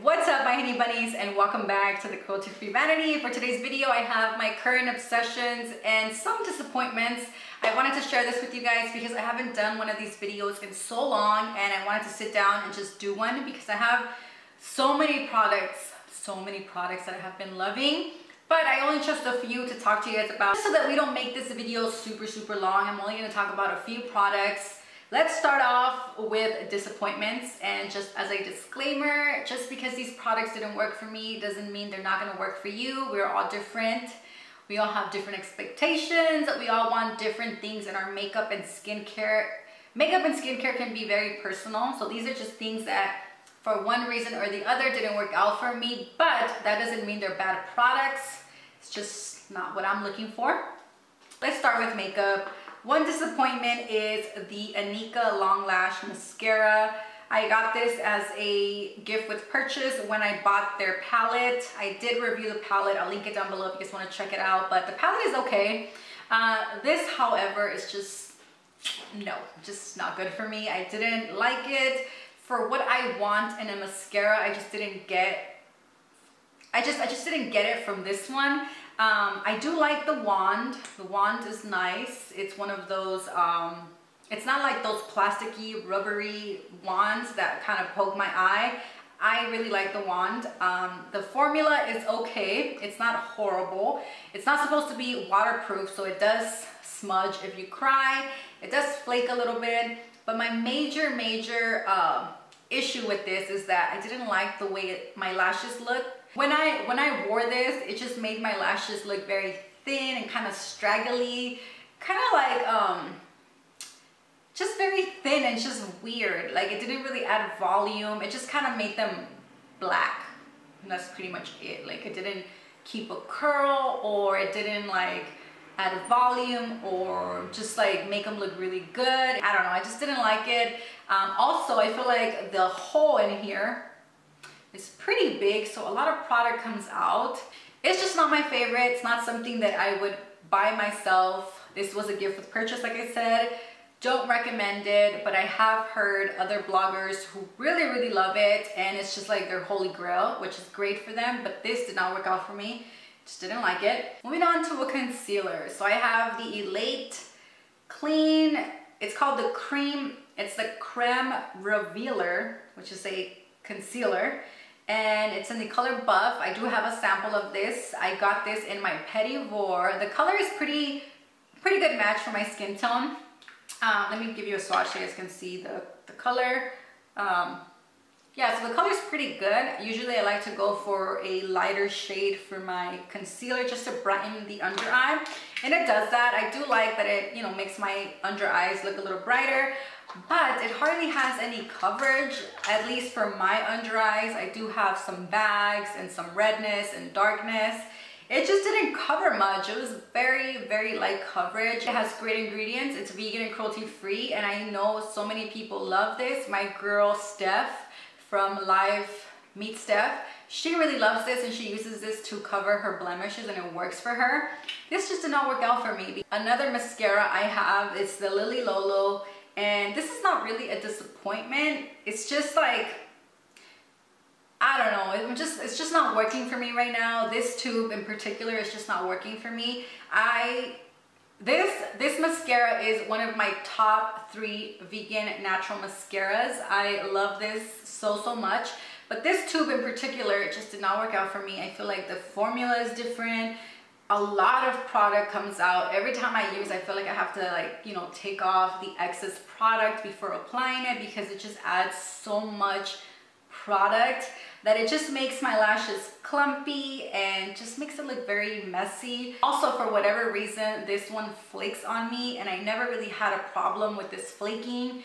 What's up, my honey bunnies, and welcome back to the Cruelty free Vanity. For today's video, I have my current obsessions and some disappointments. I wanted to share this with you guys because I haven't done one of these videos in so long, and I wanted to sit down and just do one because I have so many products that I have been loving. But I only chose a few to talk to you guys about, so that we don't make this video super long. I'm only going to talk about a few products. Let's start off with disappointments, and just as a disclaimer, just because these products didn't work for me doesn't mean they're not going to work for you. We're all different. We all have different expectations. We all want different things in our makeup and skincare. Makeup and skincare can be very personal, so these are just things that for one reason or the other didn't work out for me, but that doesn't mean they're bad products. It's just not what I'm looking for. Let's start with makeup. One disappointment is the Inika Long Lash Mascara. I got this as a gift with purchase when I bought their palette. I did review the palette. I'll link it down below if you guys want to check it out, but the palette is okay. This, however, is just not good for me. I didn't like it. For what I want in a mascara, I just didn't get it from this one. I do like the wand. The wand is nice. It's one of those, it's not like those plasticky, rubbery wands that kind of poke my eye. I really like the wand. The formula is okay. It's not horrible. It's not supposed to be waterproof, so it does smudge if you cry. It does flake a little bit. But my major issue with this is that I didn't like the way my lashes look. When I wore this, it just made my lashes look very thin and kind of straggly, kind of like just very thin and just weird. Like, it didn't really add volume. It just kind of made them black, and that's pretty much it. Like, it didn't keep a curl, or it didn't like add volume, or just like make them look really good. I don't know, I just didn't like it. Also, I feel like the hole in here is pretty big, so a lot of product comes out. It's just not my favorite. It's not something that I would buy myself. This was a gift with purchase, like I said. Don't recommend it, but I have heard other bloggers who really love it, and it's just like their holy grail, which is great for them, but this did not work out for me. Just didn't like it. Moving on to a concealer. So I have the Elate Clean. It's called the Cream. It's the Creme Revealer, which is a concealer, and it's in the color Buff. I do have a sample of this. I got this in my Petit Vour. The color is pretty good match for my skin tone. Let me give you a swatch so you guys can see the color. Yeah, so the color is pretty good. Usually I like to go for a lighter shade for my concealer just to brighten the under eye, and it does that. I do like that it, makes my under eyes look a little brighter, but it hardly has any coverage, at least for my under eyes. I do have some bags and some redness and darkness. It just didn't cover much. It was very light coverage. It has great ingredients. It's vegan and cruelty free, and I know so many people love this. My girl Steph from Live Meet Steph, she really loves this, and she uses this to cover her blemishes, and it works for her. This just did not work out for me. Another mascara I have is the Lolo, and this is not really a disappointment. It's just like, I don't know, it's just not working for me right now. This tube in particular is just not working for me. This mascara is one of my top 3 vegan natural mascaras. I love this so much, but this tube in particular, it just did not work out for me. I feel like the formula is different. A lot of product comes out. Every time I use, I feel like I have to take off the excess product before applying it, because it just adds so much product that it just makes my lashes clumpy and just makes it look very messy. Also, for whatever reason, this one flakes on me, and I never really had a problem with this flaking.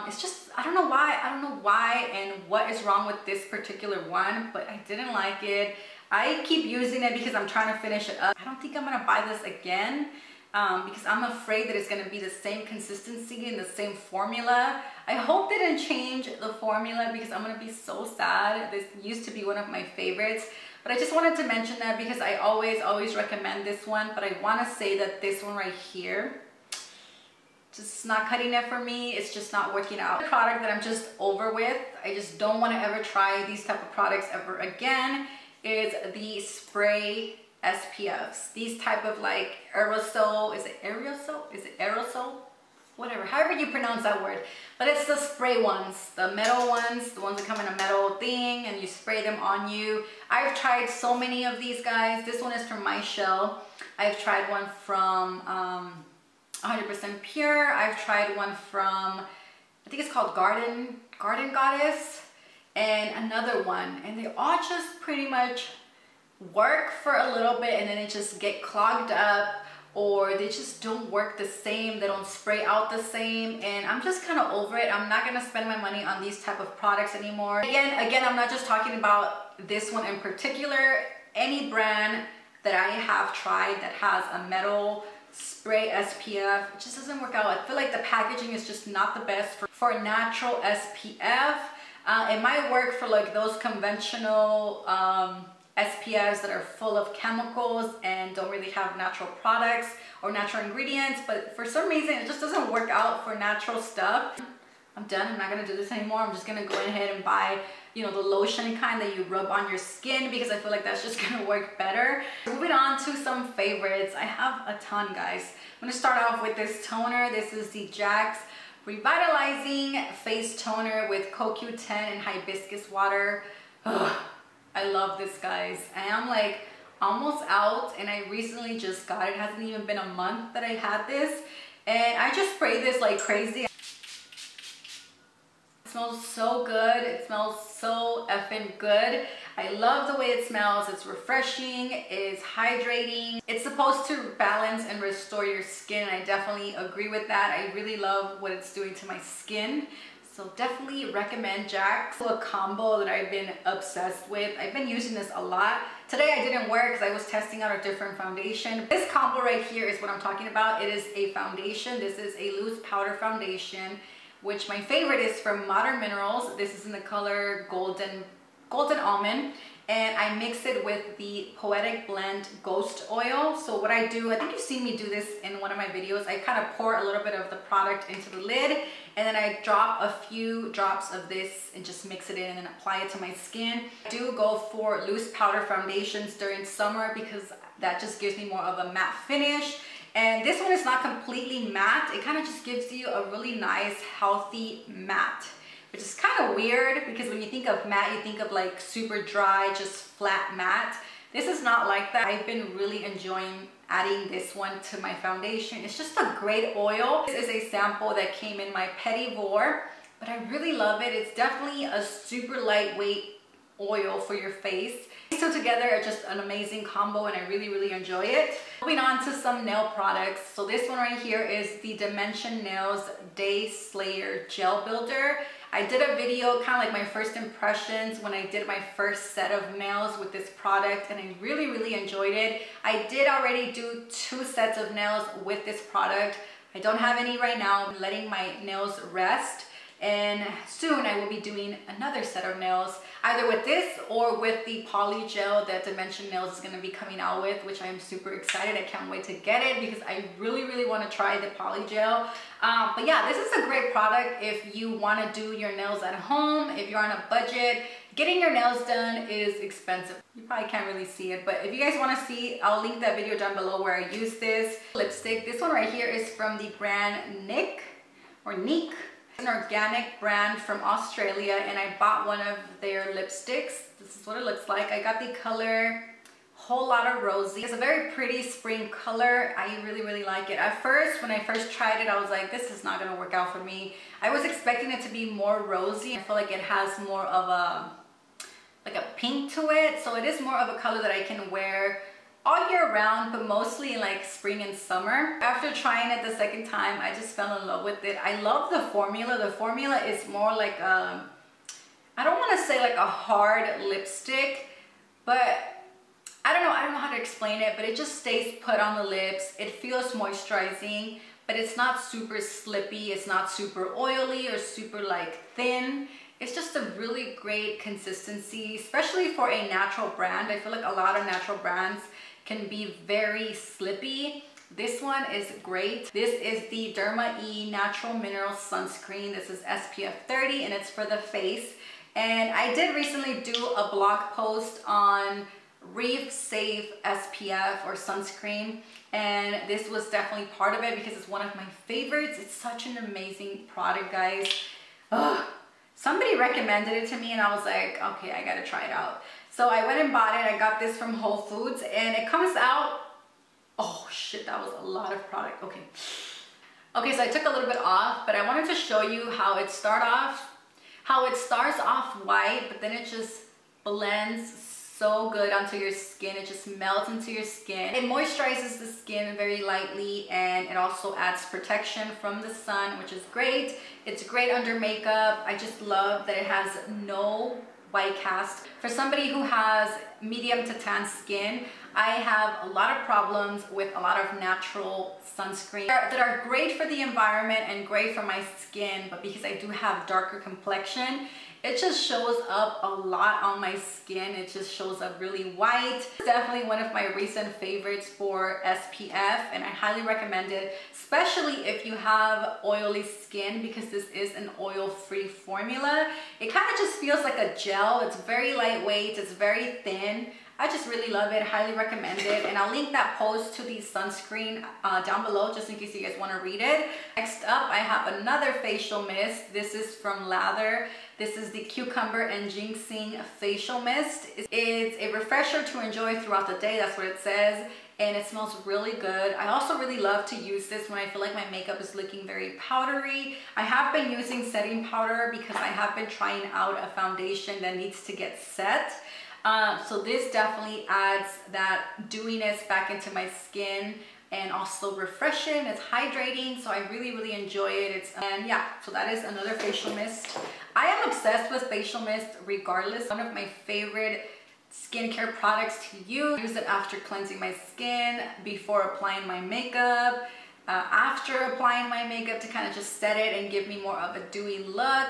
It's just, I don't know why and what is wrong with this particular one, but I didn't like it. I keep using it because I'm trying to finish it up. I don't think I'm gonna buy this again. Because I'm afraid that it's going to be the same consistency and the same formula. I hope they didn't change the formula, because I'm going to be so sad. This used to be one of my favorites, but I just wanted to mention that because I always recommend this one. But I want to say that this one right here, just not cutting it for me. It's just not working out. The product that I'm just over with, I just don't want to ever try these type of products ever again, is the spray SPFs. These type of like aerosol, is it aerosol? Is it aerosol? Whatever, however you pronounce that word. But it's the spray ones, the metal ones, the ones that come in a metal thing and you spray them on you. I've tried so many of these guys. This one is from My Shell. I've tried one from 100% Pure. I've tried one from, I think it's called Garden Goddess, and another one. And they all just pretty much work for a little bit and then it just get clogged up, or they just don't work the same. They don't spray out the same, and I'm just kind of over it. I'm not gonna spend my money on these type of products anymore. Again, I'm not just talking about this one in particular. Any brand that I have tried that has a metal spray SPF, it just doesn't work out. I feel like the packaging is just not the best for natural SPF. It might work for like those conventional SPFs that are full of chemicals and don't really have natural products or natural ingredients, but for some reason it just doesn't work out for natural stuff. I'm done. I'm not gonna do this anymore. I'm just gonna go ahead and buy, you know, the lotion kind that you rub on your skin, because I feel like that's just gonna work better. Moving on to some favorites. I have a ton, guys. I'm gonna start off with this toner. This is the Jack's Revitalizing Face Toner with CoQ10 and hibiscus water. Ugh. I love this, guys. I am like almost out, and I recently just got it. It hasn't even been a month that I had this, and I just spray this like crazy. It smells so good. It smells so effing good. I love the way it smells. It's refreshing, it's hydrating. It's supposed to balance and restore your skin. I definitely agree with that. I really love what it's doing to my skin. So definitely recommend Jack's. A combo that I've been obsessed with. I've been using this a lot. Today I didn't wear it because I was testing out a different foundation. This combo right here is what I'm talking about. It is a foundation. This is a loose powder foundation, which my favorite is from Modern Minerals. This is in the color Golden Almond. And I mix it with the Poetic Blend Ghost Oil. So what I do, I think you've seen me do this in one of my videos. I kind of pour a little bit of the product into the lid, and then I drop a few drops of this and just mix it in and then apply it to my skin. I do go for loose powder foundations during summer because that just gives me more of a matte finish. And this one is not completely matte. It kind of just gives you a really nice, healthy matte, which is kind of weird because when you think of matte, you think of like super dry, just flat matte. This is not like that. I've been really enjoying adding this one to my foundation. It's just a great oil. This is a sample that came in my Petit Vour, but I really love it. It's definitely a super lightweight oil for your face. So together are just an amazing combo, and I really enjoy it. Moving on to some nail products. So this one right here is the Dimension Nails Day Slayer Gel Builder. I did a video, kind of like my first impressions when I did my first set of nails with this product, and I really enjoyed it. I did already do 2 sets of nails with this product. I don't have any right now. I'm letting my nails rest, and soon I will be doing another set of nails, either with this or with the poly gel that Dimension Nails is going to be coming out with, which I am super excited. I can't wait to get it because I really want to try the poly gel. But yeah, this is a great product if you want to do your nails at home, if you're on a budget. Getting your nails done is expensive. You probably can't really see it, but if you guys want to see, I'll link that video down below where I use this lipstick. This one right here is from the brand Neek, or Neek. An organic brand from Australia, and I bought one of their lipsticks. This is what it looks like. I got the color Whole Lotta Rosie. It's a very pretty spring color. I really like it. At first, when I first tried it, I was like, this is not gonna work out for me. I was expecting it to be more rosy. I feel like it has more of a pink to it, so it is more of a color that I can wear all year round, but mostly in like spring and summer. After trying it the second time, I just fell in love with it. I love the formula. The formula is more like a, I don't want to say like a hard lipstick, but I don't know how to explain it, but it just stays put on the lips. It feels moisturizing, but it's not super slippy. It's not super oily or super like thin. It's just a really great consistency, especially for a natural brand. I feel like a lot of natural brands can be very slippy, This one is great. This is the Derma E Natural Mineral Sunscreen. This is SPF 30 and it's for the face. And I did recently do a blog post on Reef Safe SPF or sunscreen, and this was definitely part of it because it's one of my favorites. It's such an amazing product, guys. Ugh. Somebody recommended it to me and I was like, okay, I gotta try it out. So I went and bought it. I got this from Whole Foods and it comes out, oh shit, that was a lot of product. Okay, so I took a little bit off, but I wanted to show you how it starts off white, but then it just blends so good onto your skin. It just melts into your skin. It moisturizes the skin very lightly, and it also adds protection from the sun, which is great. It's great under makeup. I just love that it has no white cast. For somebody who has medium to tan skin, I have a lot of problems with a lot of natural sunscreen that are great for the environment and great for my skin, but because I do have darker complexion, it just shows up a lot on my skin. It just shows up really white. It's definitely one of my recent favorites for SPF, and I highly recommend it, especially if you have oily skin, because this is an oil-free formula. It kind of just feels like a gel. It's very lightweight, it's very thin. I just really love it, highly recommend it, and I'll link that post to the sunscreen down below just in case you guys want to read it. Next up, I have another facial mist. This is from Lather. This is the Cucumber and Ginseng Facial Mist. It's a refresher to enjoy throughout the day, that's what it says, and it smells really good. I also really love to use this when I feel like my makeup is looking very powdery. I have been using setting powder because I have been trying out a foundation that needs to get set. So this definitely adds that dewiness back into my skin and also refreshing. It's hydrating, so I really enjoy it. And yeah, so that is another facial mist. I am obsessed with facial mist regardless. One of my favorite skincare products to use. I use it after cleansing my skin, before applying my makeup, after applying my makeup to kind of just set it and give me more of a dewy look.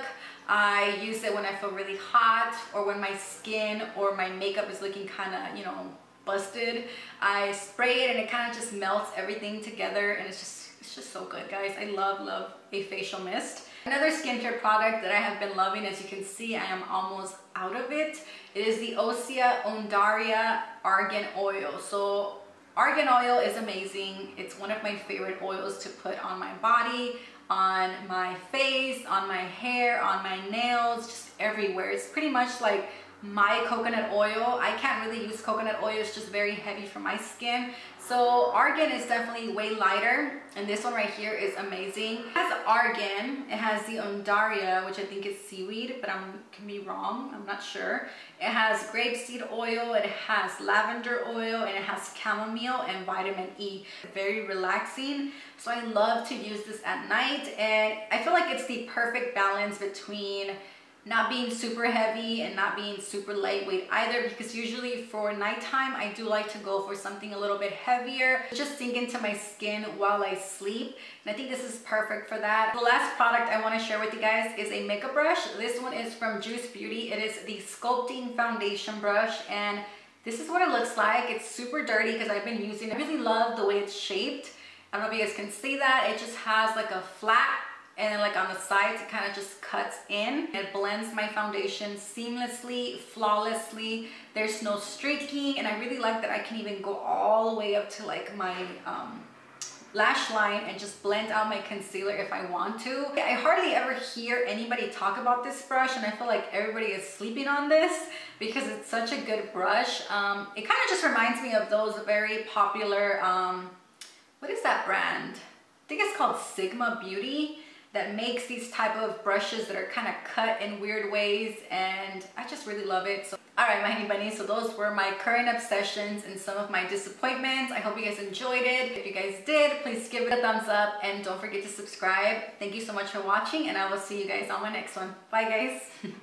I use it when I feel really hot or when my skin or my makeup is looking kind of, you know, busted. I spray it and it kind of just melts everything together, and it's just so good, guys. I love a facial mist. Another skincare product that I have been loving, as you can see, I am almost out of it. It is the Osea Undaria Argan Oil. So argan oil is amazing. It's one of my favorite oils to put on my body, on my face, on my hair, on my nails, just everywhere. It's pretty much like my coconut oil. I can't really use coconut oil, it's just very heavy for my skin. So argan is definitely way lighter, and this one right here is amazing. It has argan, it has the Undaria, which I think is seaweed, but I can be wrong, I'm not sure. It has grapeseed oil, it has lavender oil, and it has chamomile and vitamin E. Very relaxing, so I love to use this at night, and I feel like it's the perfect balance between not being super heavy and not being super lightweight either, because usually for nighttime I do like to go for something a little bit heavier, just sink into my skin while I sleep, and I think this is perfect for that. The last product I want to share with you guys is a makeup brush. This one is from Juice Beauty. It is the Sculpting Foundation Brush, and this is what it looks like. It's super dirty because I've been using it. I really love the way it's shaped. I don't know if you guys can see that. It just has like a flat, and then like on the sides it kind of just cuts in. It blends my foundation seamlessly, flawlessly. There's no streaking, and I really like that I can even go all the way up to like my lash line and just blend out my concealer if I want to. I hardly ever hear anybody talk about this brush, and I feel like everybody is sleeping on this because it's such a good brush. It kind of just reminds me of those very popular, what is that brand? I think it's called Sigma Beauty, that makes these type of brushes that are kind of cut in weird ways, and I just really love it. So, alright, my honey bunnies, so those were my current obsessions and some of my disappointments. I hope you guys enjoyed it. If you guys did, please give it a thumbs up and don't forget to subscribe. Thank you so much for watching, and I will see you guys on my next one. Bye guys.